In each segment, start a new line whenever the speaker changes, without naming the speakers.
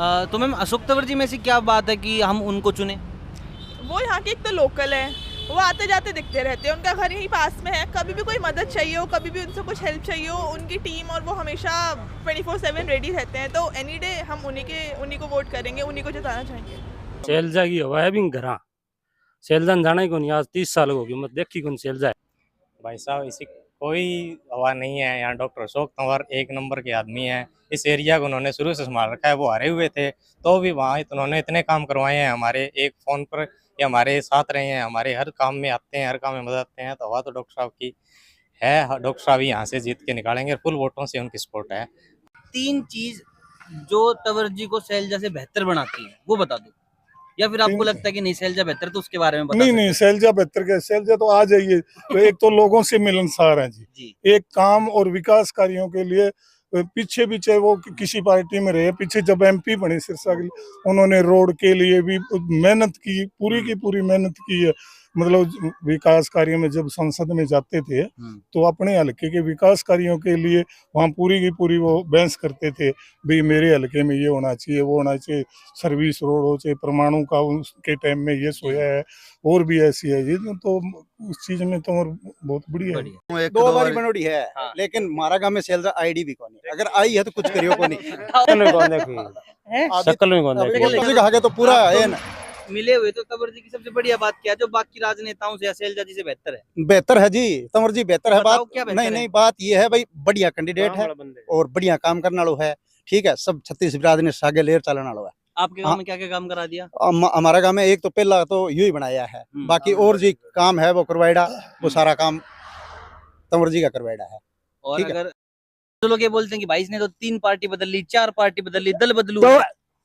तो मैम अशोक तंवर जी में से क्या बात है कि हम उनको चुने?
वो यहाँ के एक तो लोकल है, वो आते जाते दिखते रहते हैं, उनका घर यहीं पास में है। कभी भी कोई मदद चाहिए हो, कभी भी उनसे कुछ हेल्प चाहिए हो, उनकी टीम और वो हमेशा 24/7 रेडी रहते हैं। तो एनी डे हम उन्हीं को वोट करेंगे, उन्हीं को जिताना चाहेंगे।
शैलजा की हवा है भी घर शैलजा ने जाना ही कौन, आज 30 साल हो गई मत देखी कौन शैलजा है।
भाई साहब इसी कोई हवा नहीं है यहाँ। डॉक्टर अशोक तंवर एक नंबर के आदमी हैं। इस एरिया को उन्होंने शुरू से संभाल रखा है। वो हारे हुए थे तो भी वहाँ उन्होंने इतने काम करवाए हैं हमारे, एक फ़ोन पर ये हमारे साथ रहे हैं, हमारे हर काम में आते हैं, हर काम में मदद आते हैं। तो हवा तो डॉक्टर साहब की है। डॉक्टर साहब यहाँ से जीत के निकालेंगे और फुल वोटों से उनकी सपोर्ट है।
3 चीज जो तंवर जी को शैलजा से बेहतर बनाती है वो बता दो, या फिर आपको लगता है कि नहीं शैलजा बेहतर, तो उसके बारे में बता
नहीं
सकते
नहीं,
हैं?
शैलजा बेहतर के शैलजा तो आ जाइए। तो एक तो लोगों से मिलनसार है जी।
जी।
एक काम और विकास कार्यों के लिए पीछे भी, चाहे वो किसी पार्टी में रहे, पीछे जब एमपी बने सिरसा के लिए, उन्होंने रोड के लिए भी मेहनत की, पूरी की पूरी मेहनत की है। मतलब विकास कार्यों में जब संसद में जाते थे तो अपने हलके के विकास कार्यों के लिए वहाँ पूरी की पूरी वो बहस करते थे, भाई मेरे हलके में ये होना चाहिए, वो होना चाहिए, सर्विस रोड हो, चाहे परमाणु का उसके टाइम में ये सोया है, और भी ऐसी है जी। तो उस चीज में तो और बहुत बढ़िया है।
बढ़िया।
दो बारी बनोड़ी है।
हाँ।
लेकिन हमारा गांव में सेल्स आईडी भी कौन है, अगर आई है तो कुछ करियो कौन नहीं।
शक्ल में कौन देखी, शक्ल में कौन देखी।
अभी कहा के तो पूरा है ना।
मिले हुए तो तंवर जी की सबसे बढ़िया बात क्या है जो बाकी राजनेताओं से शैलजा जी से बेहतर है?
बेहतर है जी, तंवर जी बेहतर है।
बताओ
बात
क्या बेहतर
नहीं
है?
नहीं, बात ये है भाई, बढ़िया कैंडिडेट है और बढ़िया काम करने वालों है। ठीक है, सब 36 बिरादरी से आगे लेर चलने वालों है।
आपके गांव में क्या क्या काम करा दिया?
हमारा गांव में एक तो पहला तो यू ही बनाया है, बाकी और जी काम है वो करवाएड़ा, वो सारा काम तंवर जी का करवाएड़ा है।
और
ठीक है।
अगर तो लोग ये बोलते हैं कि भाई इसने तो 3 पार्टी बदल ली, 4 पार्टी बदल ली, दल बदलू।
तो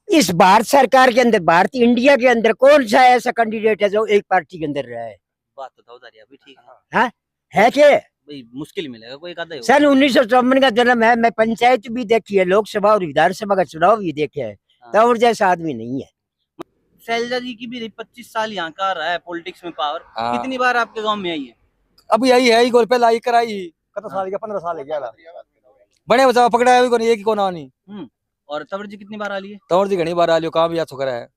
इस भारत सरकार के अंदर, भारतीय इंडिया के अंदर कौन सा ऐसा कैंडिडेट है जो एक पार्टी के अंदर रहा है?
बात तो उधारी अभी ठीक है।
हाँ है क्या?
भाई मुश्किल मिलेगा, कोई एक आधा ही होगा।
सन 1954 का जन्म है। मैं पंचायत भी देखी है, लोकसभा और विधानसभा का चुनाव भी देखे है। तंवर जैसा आदमी नहीं है।
शैलजा जी की भी 25 साल यहाँ का रहा है पॉलिटिक्स में पावर।
हाँ।
कितनी बार आपके गांव में आई है?
अब यही है, गोल पे लाई कराई कत साल का 15 साल गया बड़े बचाव पकड़ा है कोनी, एक ही कोना नहीं।
और तंवर जी कितनी बार आ लिए?
तंवर जी घनी बार आ लियो, काम भी अच्छा करा है।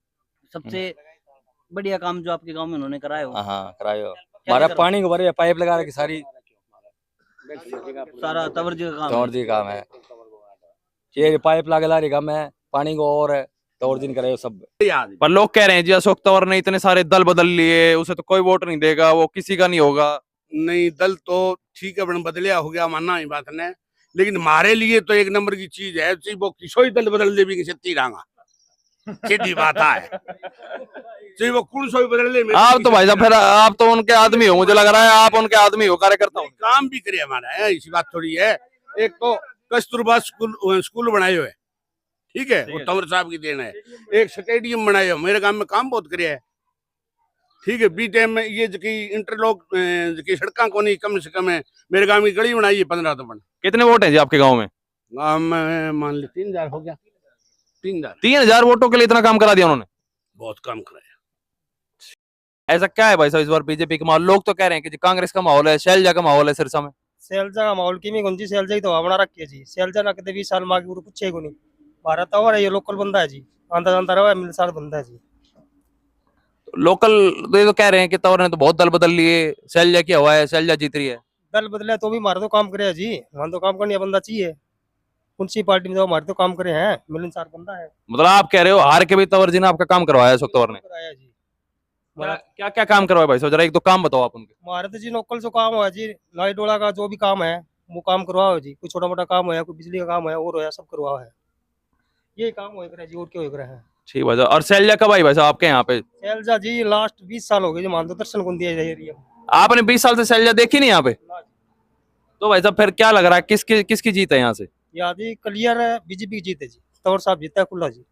सबसे बढ़िया काम जो आपके गांव में उन्होंने कराया हो?
हां करायो।
क्या
हमारा
करा?
पानी को भरे पाइप लगा रखी सारी,
सारा तंवर जी का काम
तंवर
है।
जी काम है। ये पाइप लगा ला रही काम है पानी को, और तंवर जी ने करायो सब।
पर लोग कह रहे हैं जी अशोक तंवर ने इतने सारे दल बदल लिए, उसे तो कोई वोट नहीं देगा, वो किसी का नहीं होगा।
नहीं, दल तो ठीक है बन बदलिया हो गया, मानना ही बात ने, लेकिन हमारे लिए तो एक नंबर की चीज है जी, वो किसोई दल बदल दे भी छत्ती रंगा सीधी बात है जी, वो कौन सोई बदल ले।
आप तो भाई साहब फिर आप तो उनके आदमी हो, मुझे लग रहा है आप उनके आदमी हो, कार्यकर्ता हो।
काम भी करे हमारा है, इसी बात थोड़ी है। एक तो कस्तूरबा स्कूल बनाए हुए, ठीक है, वो तंवर साहब की देन है। एक स्टेडियम बनाए हो, मेरे गांव में काम बहुत करे है। ठीक है, बी टाइम में ये इंटरलॉक की सड़क को नहीं, कम से कम है मेरे गांव की गली बनाई है 15 तो बन।
कितने वोट हैं जी आपके गाँव में?
गांव में मान ली 3000 हो गया।
3000 वोटों के लिए इतना काम करा दिया उन्होंने?
बहुत काम कराया।
ऐसा क्या है भाई साहब इस बार बीजेपी का माहौल? लोग तो कह रहे हैं कि जी कांग्रेस का माहौल है, शैलजा का माहौल है सिरसा में।
शैलजा का माहौल की गुंजी, शैलजा ही तो हवा बना रखी है जी। शैलजा ना कदे 20 साल मांगे गुरु कुछ को नहीं। भारत तंवर है, ये लोकल बंदा है जी, आंदा जानता रहा है, मिलसार बंदा है जी।
लोकल ये तो कह रहे हैं कि तंवर ने तो बहुत दल बदल लिए, शैलजा की हवा है, शैलजा जीत रही है।
दल बदले तो भी हमारे तो काम करे है जी, वहां तो काम करने बंदा चाहिए। कौन सी पार्टी में तो हमारे तो काम करे हैं, मिलनसार बंदा है।
मतलब आप कह रहे हो हार के भी तंवर जी ने आपका काम करवाया अशोक तंवर ने?
कराया जी।
क्या क्या काम करवाया भाई साहब, जरा एक दो काम बताओ आप उनके।
हमारे तो जी लोकल जो काम है जी, लाइट डोला का जो भी काम है वो काम करवाओ जी। कोई छोटा मोटा काम है, कोई बिजली का काम है और है, सब करवाओ है। ये काम हो जी, और क्या हो रहा है।
ठीक भाई साहब। और शैलजा कब आई भाई साहब आपके यहाँ पे?
शैलजा जी लास्ट 20 साल हो गए जी, मान दो दर्शन को दिया जाए।
आपने 20 साल से शैलजा देखी नहीं यहाँ पे? तो भाई साहब फिर क्या लग रहा है, किसकी जीत है यहाँ से?
यहाँ जी क्लियर है, बीजेपी की जीत है जी। तंवर साहब जीता है खुला जी।